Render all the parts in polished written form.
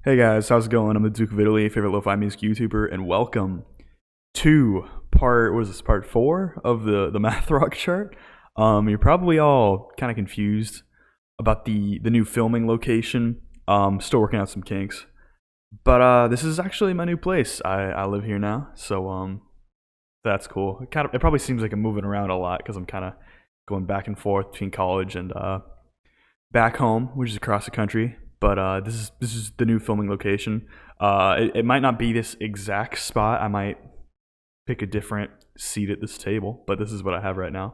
Hey guys, how's it going? I'm the Duke of Italy, favorite lo-fi music YouTuber, and welcome to part 4 of the math rock chart. You're probably all kind of confused about the new filming location. Still working out some kinks, but this is actually my new place. I live here now, so that's cool. It probably seems like I'm moving around a lot because I'm kind of going back and forth between college and back home, which is across the country. But this is the new filming location. It might not be this exact spot. I might pick a different seat at this table, but this is what I have right now.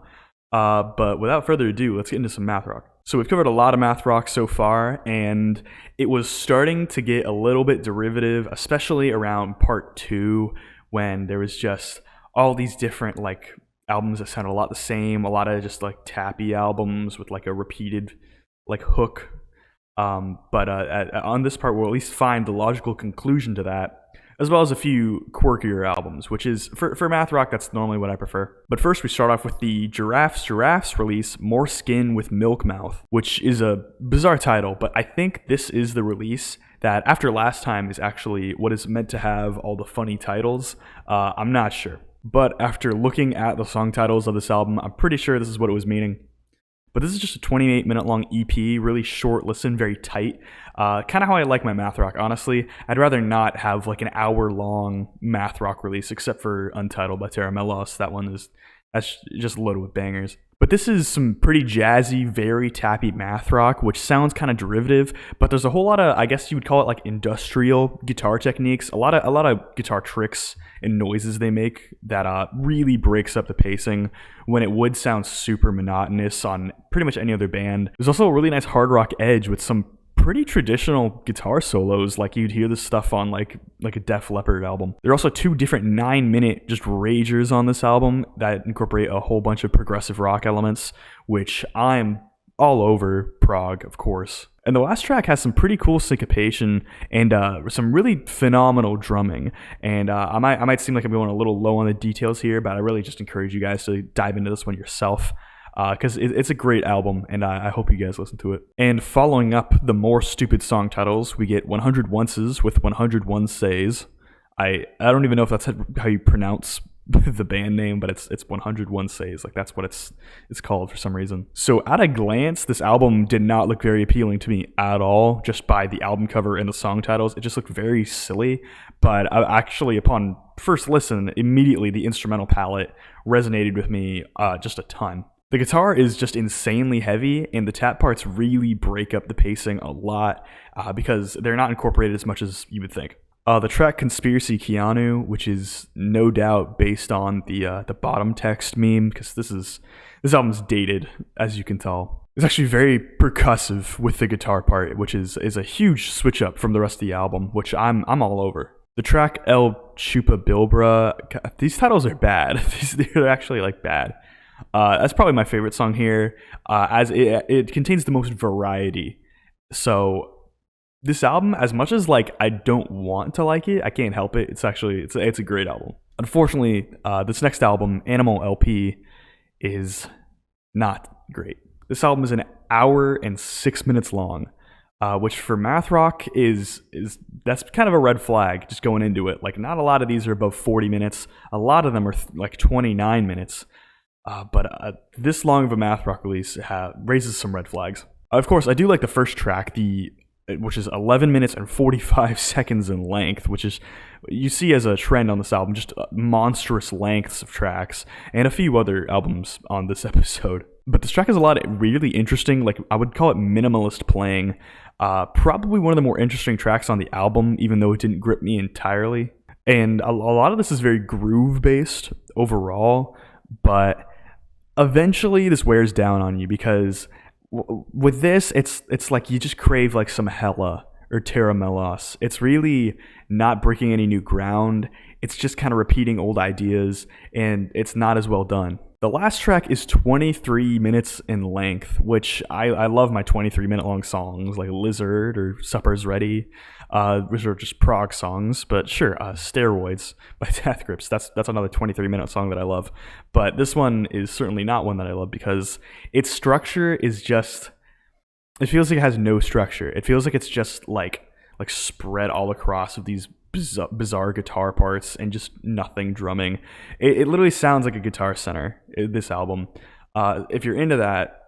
But without further ado, let's get into some math rock. So we've covered a lot of math rock so far, and it was starting to get a little bit derivative, especially around part 2, when there was just all these different like albums that sounded a lot the same, a lot of just like tappy albums with like a repeated like hook. But on this part, we'll at least find the logical conclusion to that, as well as a few quirkier albums, which is, for math rock, that's normally what I prefer. But first, we start off with the Giraffes release, More Skin with Milk Mouth, which is a bizarre title, but I think this is the release that, after last time, is actually what is meant to have all the funny titles. I'm not sure. But after looking at the song titles of this album, I'm pretty sure this is what it was meaning. But this is just a 28-minute long EP, really short listen, very tight. Kind of how I like my math rock, honestly. I'd rather not have like an hour-long math rock release, except for Untitled by Terra Melos. That's just loaded with bangers. But this is some pretty jazzy, very tappy math rock, which sounds kind of derivative, but there's a whole lot of, I guess you would call it like industrial guitar techniques, a lot of guitar tricks and noises they make that really breaks up the pacing when it would sound super monotonous on pretty much any other band. There's also a really nice hard rock edge with some pretty traditional guitar solos, like you'd hear this stuff on like a Def Leppard album. There are also 2 different 9-minute just ragers on this album that incorporate a whole bunch of progressive rock elements, which I'm all over prog, of course. And the last track has some pretty cool syncopation and some really phenomenal drumming. And I might seem like I'm going a little low on the details here, but I really just encourage you guys to dive into this one yourself, because it's a great album, and I hope you guys listen to it. And following up the more stupid song titles, we get 100 Onces with 101 Says. I don't even know if that's how you pronounce the band name, but it's 101 Says. Like, that's what it's called for some reason. So at a glance, this album did not look very appealing to me at all, just by the album cover and the song titles. It just looked very silly. But actually, upon first listen, immediately the instrumental palette resonated with me just a ton. The guitar is just insanely heavy, and the tap parts really break up the pacing a lot because they're not incorporated as much as you would think. The track Conspiracy Keanu, which is no doubt based on the bottom text meme, because this album's dated, as you can tell. It's actually very percussive with the guitar part, which is a huge switch up from the rest of the album, which I'm all over. The track El Chupa Bilbra, these titles are bad. They're actually like bad. That's probably my favorite song here, as it contains the most variety. So this album, as much as like I don't want to like it, I can't help it. It's a great album. Unfortunately, this next album, Animal LP, is not great. This album is an hour and 6 minutes long, which for math rock that's kind of a red flag just going into it. Like, not a lot of these are above 40 minutes. A lot of them are like 29 minutes. But this long of a math rock release raises some red flags. Of course, I do like the first track, which is 11 minutes and 45 seconds in length, which is, you see as a trend on this album, just monstrous lengths of tracks, and a few other albums on this episode. But this track has a lot of really interesting, like, I would call it minimalist playing. Probably one of the more interesting tracks on the album, even though it didn't grip me entirely. And a lot of this is very groove-based overall, but eventually this wears down on you, because with this, it's like you just crave like some Hella or Terra Melos. It's really not breaking any new ground. It's just kind of repeating old ideas, and it's not as well done. The last track is 23 minutes in length, which I love my 23-minute long songs, like Lizard or Supper's Ready, which are just prog songs. But sure, Steroids by Death Grips, that's another 23-minute song that I love. But this one is certainly not one that I love, because its structure is just, it feels like it has no structure. It feels like it's just like like spread all across with these bizarre guitar parts and just nothing drumming. It literally sounds like a Guitar Center, this album. If you're into that,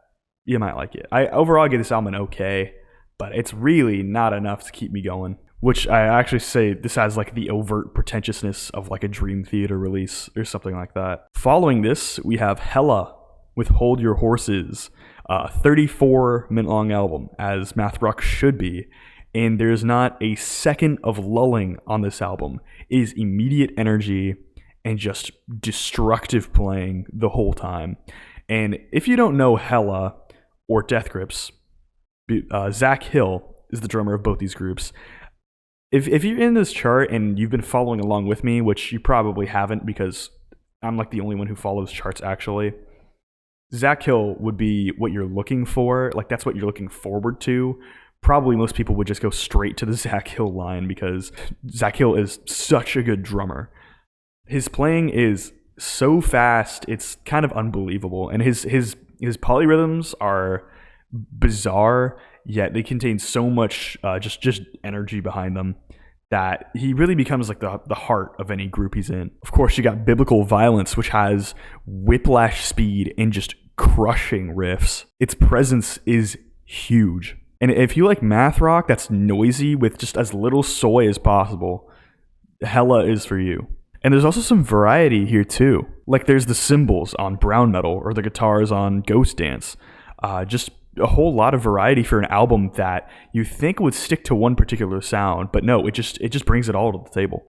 you might like it. I overall give this album an okay, but it's really not enough to keep me going. Which I actually say this has like the overt pretentiousness of like a Dream Theater release or something like that. Following this, we have Hella with Hold Your Horses, a 34-minute long album, as math rock should be. And there's not a second of lulling on this album. It is immediate energy and just destructive playing the whole time. And if you don't know Hella or Death Grips, Zach Hill is the drummer of both these groups. If you're in this chart and you've been following along with me, which you probably haven't because I'm like the only one who follows charts actually, Zach Hill would be what you're looking for. Like that's what you're looking forward to. Probably most people would just go straight to the Zach Hill line because Zach Hill is such a good drummer. His playing is so fast, it's kind of unbelievable. And his polyrhythms are bizarre, yet they contain so much just energy behind them that he really becomes like the heart of any group he's in. Of course, you got Biblical Violence, which has whiplash speed and just crushing riffs. Its presence is huge. And if you like math rock that's noisy with just as little soy as possible, Hella is for you. And there's also some variety here too. Like there's the cymbals on Brown Metal or the guitars on Ghost Dance. Just a whole lot of variety for an album that you think would stick to one particular sound, but no, it just brings it all to the table.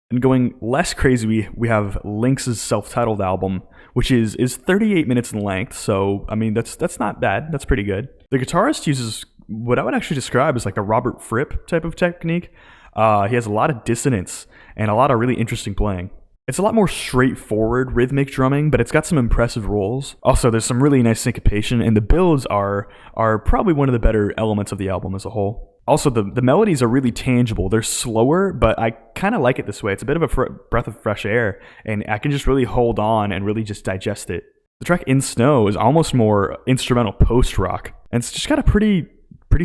And going less crazy, we have Lynx's self-titled album, which is 38 minutes in length. So I mean that's not bad. That's pretty good. The guitarist uses what I would actually describe as like a Robert Fripp type of technique. He has a lot of dissonance and a lot of really interesting playing. It's a lot more straightforward rhythmic drumming, but it's got some impressive rolls. Also, there's some really nice syncopation, and the builds are probably one of the better elements of the album as a whole. Also, the melodies are really tangible. They're slower, but I kind of like it this way. It's a bit of a breath of fresh air, and I can just really hold on and really just digest it. The track In Snow is almost more instrumental post-rock, and it's just got a pretty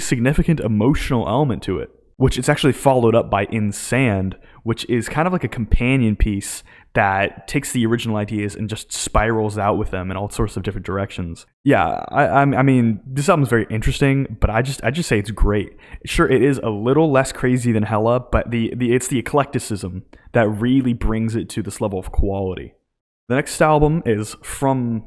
significant emotional element to it, which it's actually followed up by In Sand, which is kind of like a companion piece that takes the original ideas and just spirals out with them in all sorts of different directions. Yeah, I mean, this album's very interesting, but I just say it's great. Sure, it is a little less crazy than Hella, but it's the eclecticism that really brings it to this level of quality. The next album is from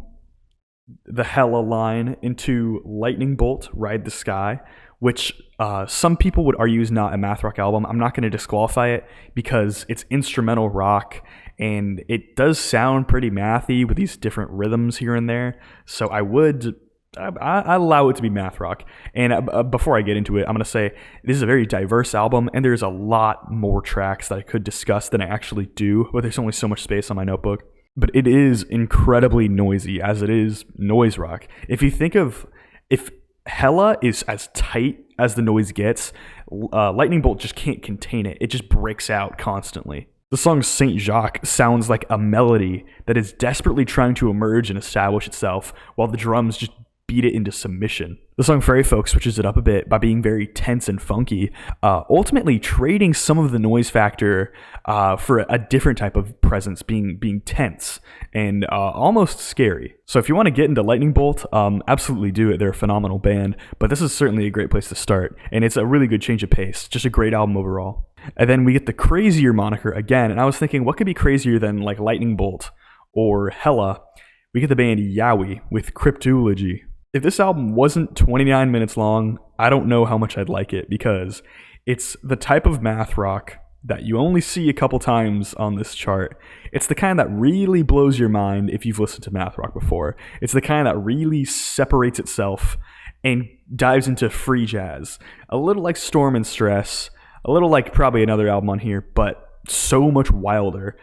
the Hella line into Lightning Bolt, Ride the Sky, which some people would argue is not a math rock album. I'm not going to disqualify it because it's instrumental rock and it does sound pretty mathy with these different rhythms here and there. So I allow it to be math rock. And before I get into it, I'm going to say this is a very diverse album and there's a lot more tracks that I could discuss than I actually do, but there's only so much space on my notebook. But it is incredibly noisy as it is noise rock. If Hella is as tight as the noise gets, Lightning Bolt just can't contain it. It just breaks out constantly. The song Saint Jacques sounds like a melody that is desperately trying to emerge and establish itself, while the drums just beat it into submission. The song Fairy Folk switches it up a bit by being very tense and funky, ultimately trading some of the noise factor for a different type of presence, being tense and almost scary. So if you want to get into Lightning Bolt, absolutely do it. They're a phenomenal band, but this is certainly a great place to start, and it's a really good change of pace. Just a great album overall. And then we get the Crazier moniker again, and I was thinking, what could be crazier than like Lightning Bolt or Hella? We get the band Yowie with Cryptology. If this album wasn't 29 minutes long, I don't know how much I'd like it, because it's the type of math rock that you only see a couple times on this chart. It's the kind that really blows your mind if you've listened to math rock before. It's the kind that really separates itself and dives into free jazz. A little like Storm and Stress, a little like probably another album on here, but so much wilder.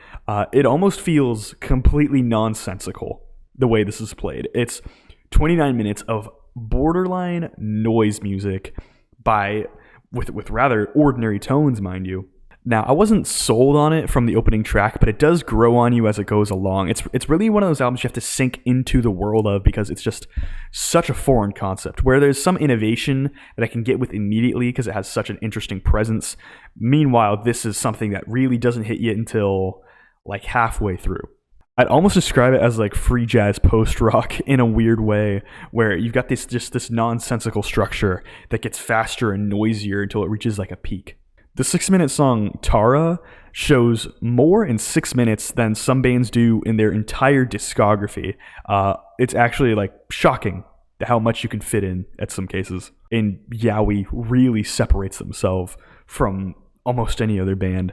It almost feels completely nonsensical the way this is played. It's 29 minutes of borderline noise music with rather ordinary tones, mind you. Now, I wasn't sold on it from the opening track, but it does grow on you as it goes along. It's really one of those albums you have to sink into the world of because it's just such a foreign concept. Where there's some innovation that I can get with immediately because it has such an interesting presence. Meanwhile, this is something that really doesn't hit you until like halfway through. I'd almost describe it as like free jazz post rock in a weird way, where you've got this nonsensical structure that gets faster and noisier until it reaches like a peak. The 6-minute song Tara shows more in 6 minutes than some bands do in their entire discography. It's actually like shocking how much you can fit in at some cases. And Yowie really separates themselves from almost any other band.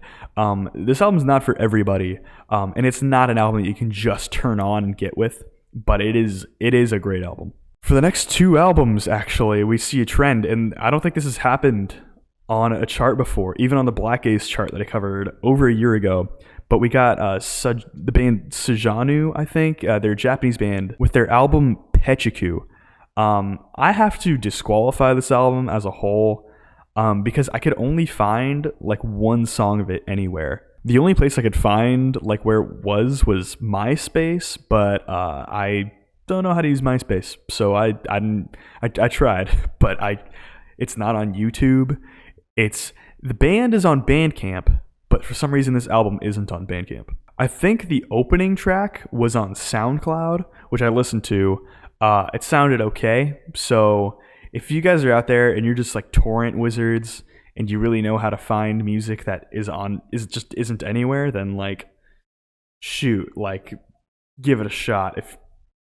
This album's not for everybody, and it's not an album that you can just turn on and get with, but it is a great album. For the next 2 albums, actually, we see a trend, and I don't think this has happened on a chart before, even on the Black Ace chart that I covered over a year ago. But we got the band Sujanu, I think, they're a Japanese band, with their album Pechiku. I have to disqualify this album as a whole because I could only find like one song of it anywhere. The only place I could find like where it was MySpace, but I don't know how to use MySpace, so I tried, but it's not on YouTube. The band is on Bandcamp, but for some reason this album isn't on Bandcamp. I think the opening track was on SoundCloud, which I listened to. It sounded okay. So if you guys are out there and you're just like torrent wizards and you really know how to find music that just isn't anywhere, then like shoot, like give it a shot if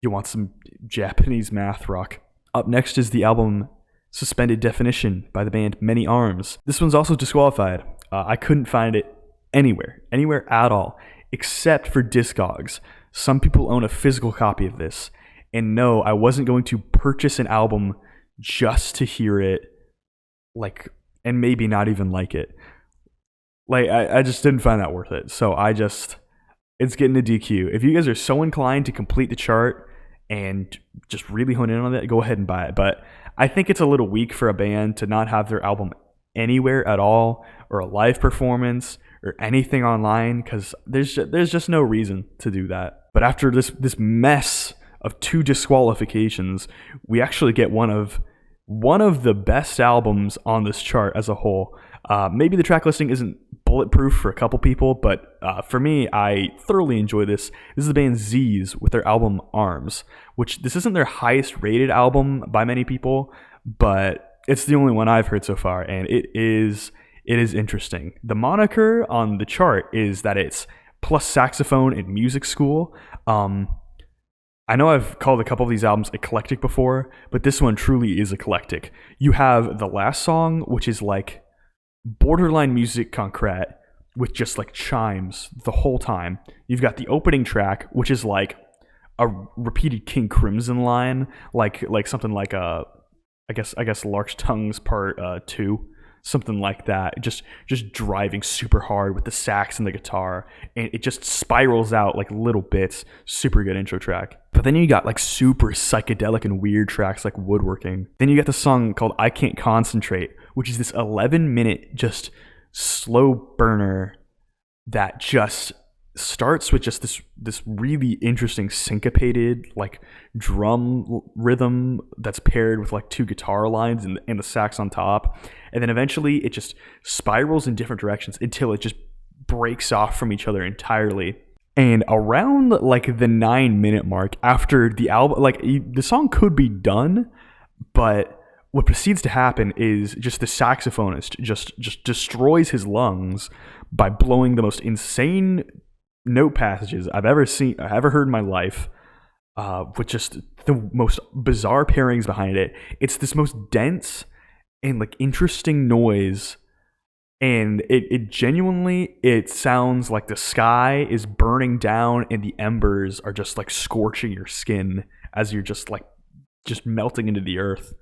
you want some Japanese math rock. Up next is the album Suspended Definition by the band Many Arms. This one's also disqualified. I couldn't find it anywhere at all, except for Discogs. Some people own a physical copy of this. And no, I wasn't going to purchase an album just to hear it, like, and maybe not even like it. Like, I just didn't find that worth it. So it's getting a DQ. If you guys are so inclined to complete the chart and just really hone in on it, go ahead and buy it. But I think it's a little weak for a band to not have their album anywhere at all, or a live performance, or anything online, because there's just no reason to do that. But after this mess of 2 disqualifications, we actually get one of the best albums on this chart as a whole. Maybe the track listing isn't bulletproof for a couple people, but for me, I thoroughly enjoy this. This is the band Z's with their album Arms, which this isn't their highest rated album by many people, but it's the only one I've heard so far, and it is interesting. The moniker on the chart is that it's plus saxophone in music school. I know I've called a couple of these albums eclectic before, but this one truly is eclectic. You have the last song, which is like borderline musique concrète with just like chimes the whole time. You've got the opening track, which is like a repeated King Crimson line, like something like I guess Lark's Tongues Part 2, something like that. Just driving super hard with the sax and the guitar, and it just spirals out like little bits. Super good intro track. But then you got like super psychedelic and weird tracks like Woodworking. Then you got the song called I Can't Concentrate, which is this 11-minute just slow burner that just starts with just this really interesting syncopated like drum rhythm that's paired with like 2 guitar lines and the sax on top, and then eventually it just spirals in different directions until it just breaks off from each other entirely. And around like the 9-minute mark, after the album, like the song could be done, but what proceeds to happen is just the saxophonist just destroys his lungs by blowing the most insane note passages I've ever heard in my life, with just the most bizarre pairings behind it. It's this most dense and like interesting noise, and it genuinely, it sounds like the sky is burning down and the embers are just like scorching your skin as you're just melting into the earth.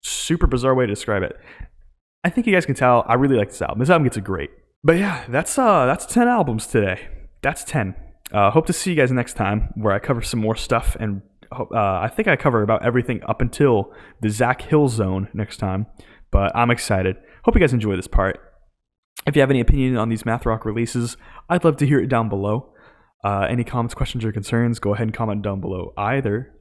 Super bizarre way to describe it. I think you guys can tell I really like this album. This album gets a great. But yeah, that's 10 albums today. That's 10. Hope to see you guys next time, where I cover some more stuff, and I think I cover about everything up until the Zach Hill zone next time. But I'm excited. Hope you guys enjoy this part. If you have any opinion on these Math Rock releases, I'd love to hear it down below. Any comments, questions, or concerns, go ahead and comment down below either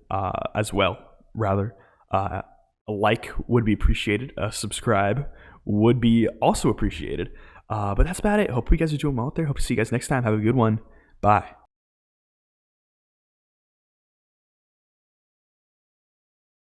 as well. Rather, a like would be appreciated. A subscribe would be also appreciated. But that's about it. Hope you guys are doing well out there. Hope to see you guys next time. Have a good one. Bye.